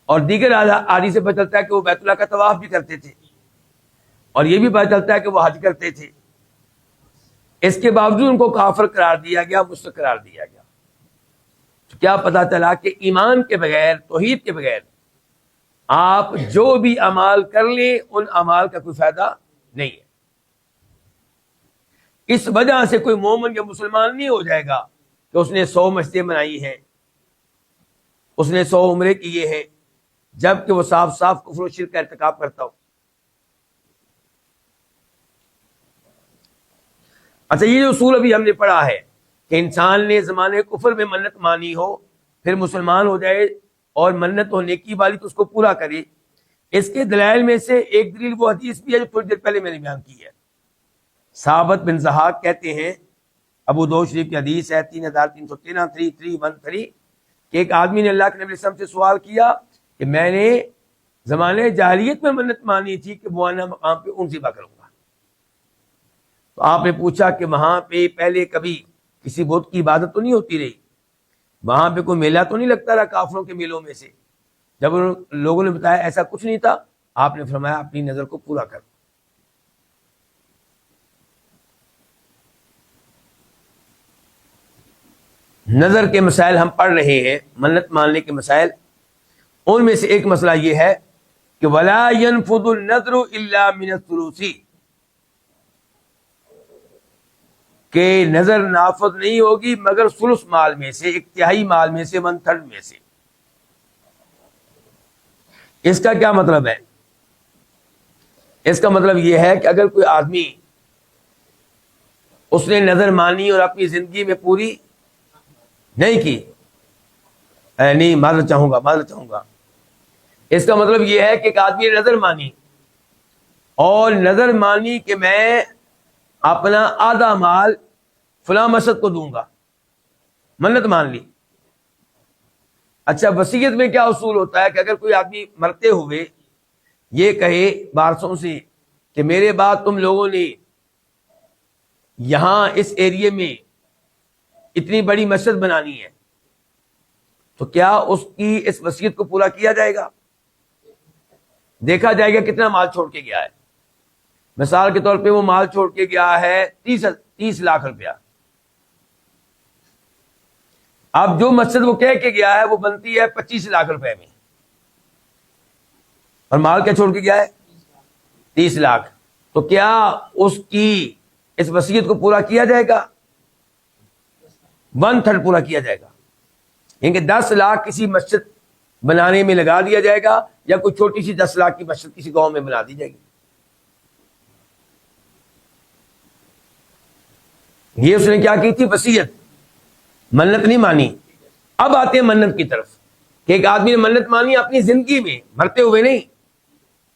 S1: اور دیگر احادیث سے پتہ چلتا ہے کہ وہ بیت اللہ کا طواف بھی کرتے تھے، اور یہ بھی پتہ چلتا ہے کہ وہ حج کرتے تھے۔ اس کے باوجود ان کو کافر قرار دیا گیا، مشرک قرار دیا گیا۔ تو کیا پتہ چلا کہ ایمان کے بغیر، توحید کے بغیر آپ جو بھی اعمال کر لیں ان اعمال کا کوئی فائدہ نہیں ہے۔ اس وجہ سے کوئی مومن یا مسلمان نہیں ہو جائے گا کہ اس نے 100 مسجدیں بنائی ہیں، اس نے 100 عمرے کیے ہیں، جبکہ وہ صاف صاف کفر و شرک کا ارتکاب کرتا ہو۔ اچھا، یہ جو اصول ابھی ہم نے پڑھا ہے کہ انسان نے زمانے کفر میں منت مانی ہو، پھر مسلمان ہو جائے اور منت ہو نیکی والی تو اس کو پورا کرے، اس کے دلائل میں سے ایک دلیل وہ حدیث بھی ہے جو تھوڑی دیر پہلے میں نے بیان کی ہے۔ ثابت بن ضحاک کہتے ہیں، ابو داؤد شریف کی حدیث ہے 3313 3313 کہ ایک آدمی نے اللہ کے نبی صلی اللہ علیہ وسلم سے سوال کیا کہ میں نے زمانے جاہلیت میں منت مانی تھی کہ بوانا مقام پہ اون ذبح کروں گا، تو آپ نے پوچھا کہ وہاں پہ پہلے کبھی کسی بت کی عبادت تو نہیں ہوتی رہی، وہاں پہ کوئی میلہ تو نہیں لگتا رہا کافروں کے میلوں میں سے؟ جب ان لوگوں نے بتایا ایسا کچھ نہیں تھا، آپ نے فرمایا اپنی نظر کو پورا کر۔ نظر کے مسائل ہم پڑھ رہے ہیں، منت ماننے کے مسائل، ان میں سے ایک مسئلہ یہ ہے کہ وَلَا يَنْفُضُ النَّذْرُ إِلَّا مِنَ الثُّلُثِ، کہ نظر نافذ نہیں ہوگی مگر ثلث مال میں سے، ایک تہائی مال میں سے، 1/3 میں سے۔ اس کا کیا مطلب ہے؟ اس کا مطلب یہ ہے کہ اگر کوئی آدمی اس نے نظر مانی اور اپنی زندگی میں پوری نہیں کی، نہیں معذرت چاہوں گا، اس کا مطلب یہ ہے کہ ایک آدمی نے نظر مانی اور نظر مانی کہ میں اپنا آدھا مال فلاں مسجد کو دوں گا، منت مان لی۔ اچھا، وصیت میں کیا اصول ہوتا ہے کہ اگر کوئی آدمی مرتے ہوئے یہ کہے وارثوں سے کہ میرے بعد تم لوگوں نے یہاں اس ایریے میں اتنی بڑی مسجد بنانی ہے، تو کیا اس کی اس وصیت کو پورا کیا جائے گا؟ دیکھا جائے گا کتنا مال چھوڑ کے گیا ہے۔ مثال کے طور پہ وہ مال چھوڑ کے گیا ہے 30 لاکھ روپیہ، اب جو مسجد وہ کہہ کے گیا ہے وہ بنتی ہے 25 لاکھ روپے میں، اور مال کیا چھوڑ کے گیا ہے؟ 30 لاکھ۔ تو کیا اس کی اس وصیت کو پورا کیا جائے گا؟ 1/3 پورا کیا جائے گا، یعنی کہ 10 لاکھ کسی مسجد بنانے میں لگا دیا جائے گا، یا کوئی چھوٹی سی 10 لاکھ کی مسجد کسی گاؤں میں بنا دی جائے گی۔ یہ اس نے کیا کی تھی؟ وصیت، منت نہیں مانی۔ اب آتے ہیں منت کی طرف کہ ایک آدمی نے منت مانی اپنی زندگی میں، مرتے ہوئے نہیں،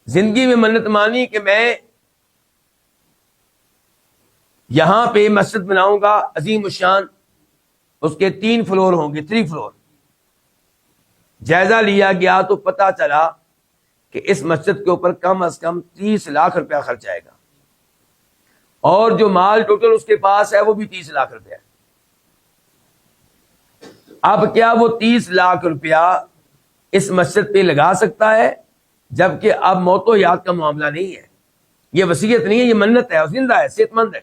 S1: زندگی میں منت مانی کہ میں یہاں پہ مسجد بناؤں گا عظیم الشان، اس کے 3 فلور ہوں گے، 3 فلور۔ جائزہ لیا گیا تو پتا چلا کہ اس مسجد کے اوپر کم از کم 30 لاکھ روپیہ خرچ آئے گا، اور جو مال ٹوٹل اس کے پاس ہے وہ بھی 30 لاکھ روپیہ ہے۔ اب کیا وہ 30 لاکھ روپیہ اس مسجد پہ لگا سکتا ہے؟ جبکہ اب موت و حیات کا معاملہ نہیں ہے، یہ وصیت نہیں ہے، یہ منت ہے، زندہ ہے، صحت مند ہے۔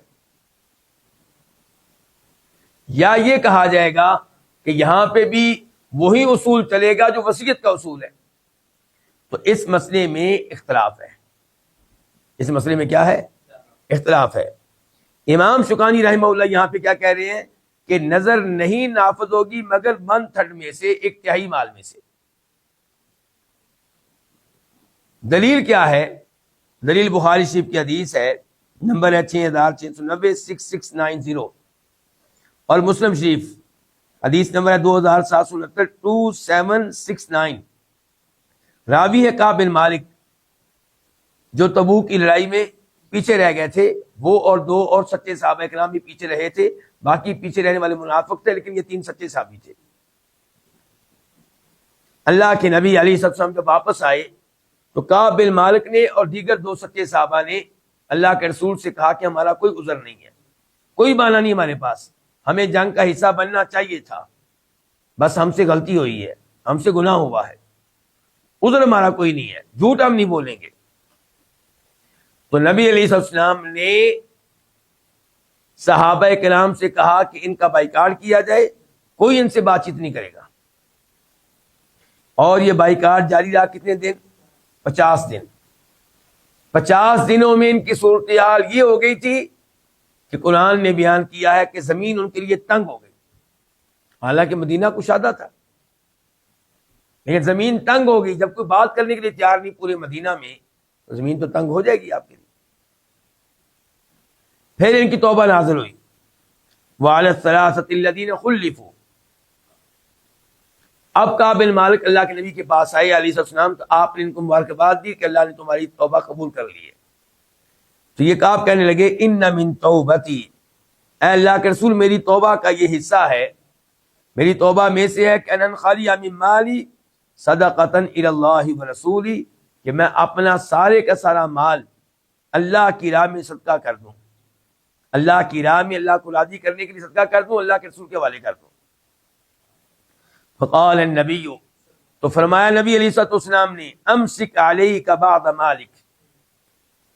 S1: یا یہ کہا جائے گا کہ یہاں پہ بھی وہی اصول چلے گا جو وصیت کا اصول ہے؟ تو اس مسئلے میں اختلاف ہے، اس مسئلے میں کیا ہے؟ اختلاف ہے۔ امام شوکانی رحمہ اللہ یہاں پہ کیا کہہ رہے ہیں کہ نظر نہیں نافذ ہوگی مگر 1/3 میں سے، 1/3 مال میں سے۔ دلیل کیا ہے؟ دلیل بخاری شریف کی حدیث ہے، نمبر ہے 6690 6690، اور مسلم شریف حدیث نمبر ہے 2769 2769۔ راوی ہے کعب بن مالک، جو تبوک کی لڑائی میں پیچھے رہ گئے تھے، وہ اور 2 اور سچے صحابہ کرام بھی پیچھے رہے تھے، باقی پیچھے رہنے والے منافق تھے، لیکن یہ 3 سچے صحابی تھے۔ اللہ کے نبی علیہ الصلوۃ والسلام جب واپس آئے تو کعب بن مالک نے اور دیگر 2 سچے صحابہ نے اللہ کے رسول سے کہا کہ ہمارا کوئی عذر نہیں ہے، کوئی بہانہ نہیں ہمارے پاس، ہمیں جنگ کا حصہ بننا چاہیے تھا، بس ہم سے غلطی ہوئی ہے، ہم سے گناہ ہوا ہے، عذر ہمارا کوئی نہیں ہے، جھوٹ ہم نہیں بولیں گے۔ تو نبی علیہ السلام نے صحابہ کرام سے کہا کہ ان کا بائیکاٹ کیا جائے، کوئی ان سے بات چیت نہیں کرے گا، اور یہ بائیکاٹ جاری رہا کتنے دن؟ 50 دن۔ 50 دنوں میں ان کی صورتحال یہ ہو گئی تھی کہ قرآن نے بیان کیا ہے کہ زمین ان کے لیے تنگ ہو گئی، حالانکہ مدینہ کشادہ تھا، لیکن زمین تنگ ہو گئی۔ جب کوئی بات کرنے کے لیے تیار نہیں پورے مدینہ میں، تو زمین تو تنگ ہو جائے گی آپ کے لیے۔ پھر ان کی توبہ نازل ہوئی، وَعَلَى الثَّلَاثَةِ الَّذِينَ خُلِّفُوا۔ اب کعب بن مالک اللہ کے نبی کے پاس آئے علیہ السلام، تو آپ نے ان کو مبارکباد دی کہ اللہ نے تمہاری توبہ قبول کر لی ہے۔ تو یہ کعب کہنے لگے ان من توبتی، اے اللہ کے رسول میری توبہ کا یہ حصہ ہے، میری توبہ میں سے ہے کہ ان خالی من مالی صدقۃ الی اللہ ورسولہ، کہ میں اپنا سارے کا سارا مال اللہ کی راہ میں صدقہ کر دوں، اللہ کی راہ میں اللہ کو راضی کرنے کے لیے صدقہ کر دوں، اللہ کے رسول کے حوالے کر دوں۔ فقال النبی، تو فرمایا نبی علیہ الصلوۃ والسلام نے، امسک علیک بعض مالک،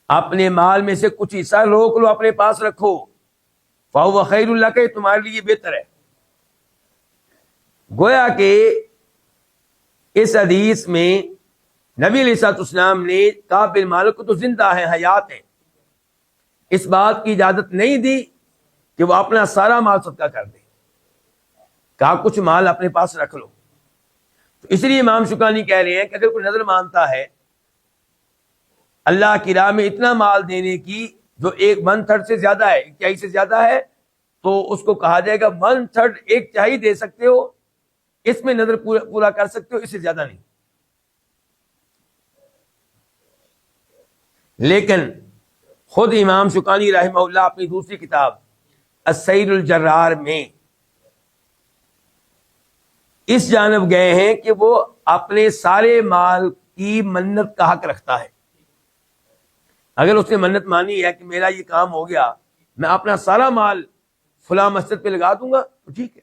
S1: اپنے مال میں سے کچھ حصہ روک لو، اپنے پاس رکھو، فہو خیر لک، تمہارے لیے بہتر ہے۔ گویا کہ اس حدیث میں نبی علیہ الصلوۃ والسلام نے کعب بن مالک کو، تو زندہ ہے، حیات ہے، اس بات کی اجازت نہیں دی کہ وہ اپنا سارا مال صدقہ کر دے، کہا کچھ مال اپنے پاس رکھ لو۔ تو اس لیے امام شوکانی کہہ رہے ہیں کہ اگر کوئی نظر مانتا ہے اللہ کی راہ میں اتنا مال دینے کی جو 1/3 سے زیادہ ہے، 1/4 سے زیادہ ہے، تو اس کو کہا جائے گا 1/3، 1/4 دے سکتے ہو، اس میں نظر پورا کر سکتے ہو، اس سے زیادہ نہیں۔ لیکن خود امام شوکانی رحمہ اللہ اپنی دوسری کتاب السیر الجرار میں اس جانب گئے ہیں کہ وہ اپنے سارے مال کی منت کا حق رکھتا ہے۔ اگر اس نے منت مانی ہے کہ میرا یہ کام ہو گیا، میں اپنا سارا مال فلاں مسجد پہ لگا دوں گا، تو ٹھیک ہے۔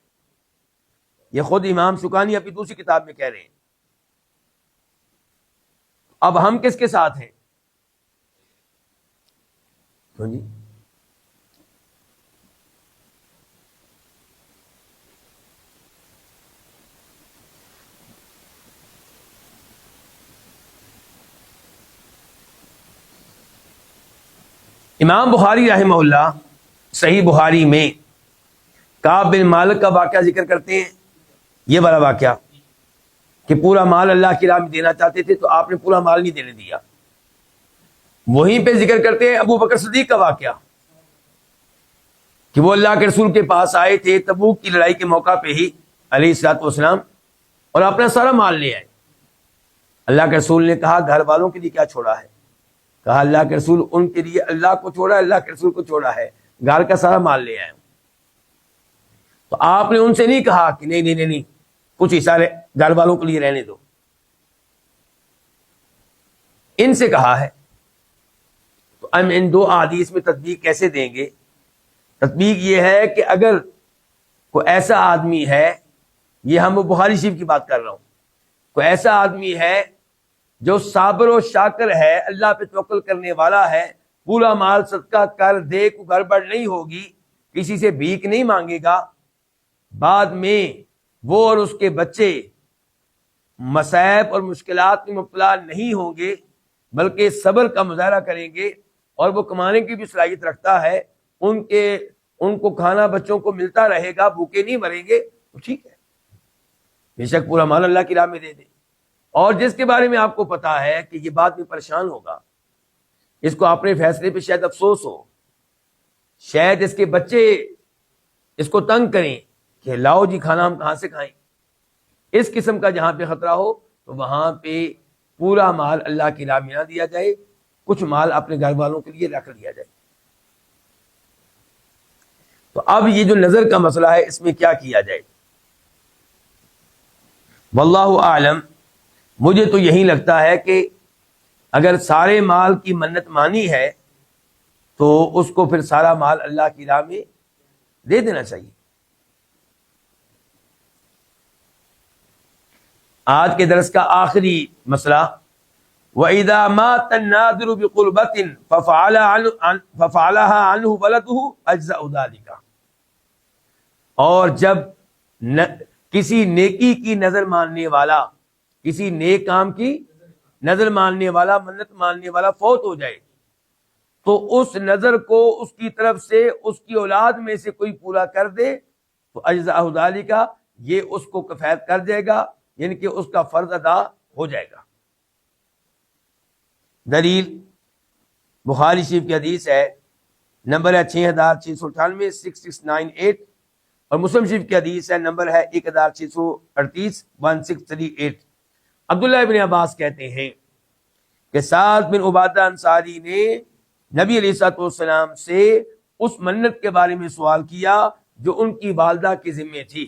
S1: یہ خود امام شوکانی اپنی دوسری کتاب میں کہہ رہے ہیں۔ اب ہم کس کے ساتھ ہیں؟ جی امام بخاری رحمہ اللہ صحیح بخاری میں کعب بن مالک کا واقعہ ذکر کرتے ہیں، یہ والا واقعہ کہ پورا مال اللہ کی راہ میں دینا چاہتے تھے تو آپ نے پورا مال نہیں دینے دیا۔ وہیں پہ ذکر کرتے ہیں ابو بکر صدیق کا واقعہ کہ وہ اللہ کے رسول کے پاس آئے تھے تبوک کی لڑائی کے موقع پہ ہی علیہ الصلوۃ والسلام، اور اپنا سارا مال لے آئے. اللہ کے رسول نے کہا گھر والوں کے لیے کیا چھوڑا ہے؟ کہا اللہ کے رسول ان کے لیے اللہ کو چھوڑا ہے، اللہ کے رسول کو چھوڑا ہے، گھر کا سارا مال لے آئے. تو آپ نے ان سے نہیں کہا کہ نہیں نہیں نہیں کچھ حصہ گھر والوں کے لیے رہنے دو، ان سے کہا ہے. تو ہم ان دو احادیث میں تطبیق کیسے دیں گے؟ تطبیق یہ ہے کہ اگر کوئی ایسا آدمی ہے، یہ ہم بخاری شریف کی بات کر رہا ہوں، کوئی ایسا آدمی ہے جو صابر و شاکر ہے، اللہ پہ توکل کرنے والا ہے، پورا مال صدقہ کر دے، کوئی گڑبڑ نہیں ہوگی، کسی سے بھیک نہیں مانگے گا، بعد میں وہ اور اس کے بچے مصائب اور مشکلات میں مبتلا نہیں ہوں گے، بلکہ صبر کا مظاہرہ کریں گے، اور وہ کمانے کی بھی صلاحیت رکھتا ہے، ان کو کھانا بچوں کو ملتا رہے گا، بھوکے نہیں مریں گے، تو ٹھیک ہے، بے شک پورا مال اللہ کی راہ میں دے دے. اور جس کے بارے میں آپ کو پتا ہے کہ یہ بات میں پریشان ہوگا، اس کو اپنے فیصلے پہ شاید افسوس ہو، شاید اس کے بچے اس کو تنگ کریں کہ لاؤ جی کھانا ہم کہاں سے کھائیں، اس قسم کا جہاں پہ خطرہ ہو تو وہاں پہ پورا مال اللہ کی راہ میں نہ دیا جائے، کچھ مال اپنے گھر والوں کے لیے رکھ لیا جائے. تو اب یہ جو نظر کا مسئلہ ہے اس میں کیا کیا جائے؟ واللہ اعلم، مجھے تو یہی لگتا ہے کہ اگر سارے مال کی منت مانی ہے تو اس کو پھر سارا مال اللہ کی راہ میں دے دینا چاہیے. آج کے درس کا آخری مسئلہ، وَإِذَا مَاتَ النَّاذِرُ بِقُرْبَةٍ فَفَعَلَهَا عَنْهُ وَلَدُهُ أَجْزَأُ ذَلِكَ، اور جب کسی نیکی کی نظر ماننے والا، کسی نیک کام کی نظر ماننے والا، منت ماننے والا فوت ہو جائے تو اس نظر کو اس کی طرف سے اس کی اولاد میں سے کوئی پورا کر دے تو اجزاء ذالک، یہ اس کو کفایت کر دے گا، یعنی کہ اس کا فرض ادا ہو جائے گا. دلیل بخاری شریف کی حدیث ہے، نمبر ہے 6698 6698، اور مسلم شریف کی حدیث ہے، نمبر ہے 1638 1638. عبداللہ ابن عباس کہتے ہیں کہ سعد بن عبادہ انصاری نے نبی علیہ الصلوۃ والسلام سے اس منت کے بارے میں سوال کیا جو ان کی والدہ کے ذمے تھی.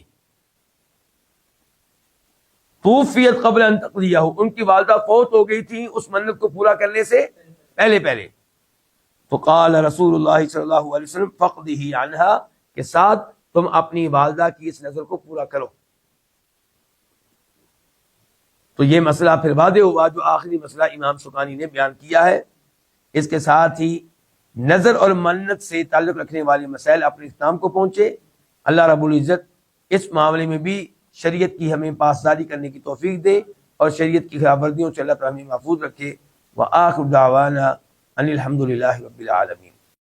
S1: توفیت قبل ان تقضیہ، ان کی والدہ فوت ہو گئی تھی اس منت کو پورا کرنے سے پہلے. تو قال رسول اللہ صلی اللہ علیہ وسلم فقضہ عنہا، کہ ساتھ تم اپنی والدہ کی اس نظر کو پورا کرو. تو یہ مسئلہ پھر واضح ہوا جو آخری مسئلہ امام سکانی نے بیان کیا ہے. اس کے ساتھ ہی نظر اور منت سے تعلق رکھنے والے مسائل اپنے اختتام کو پہنچے. اللہ رب العزت اس معاملے میں بھی شریعت کی ہمیں پاسداری کرنے کی توفیق دے اور شریعت کی خلاف ورزیوں سے اللہ تعالیٰ ہمیں محفوظ رکھے. وآخر دعوانا ان الحمد للہ رب العالمین.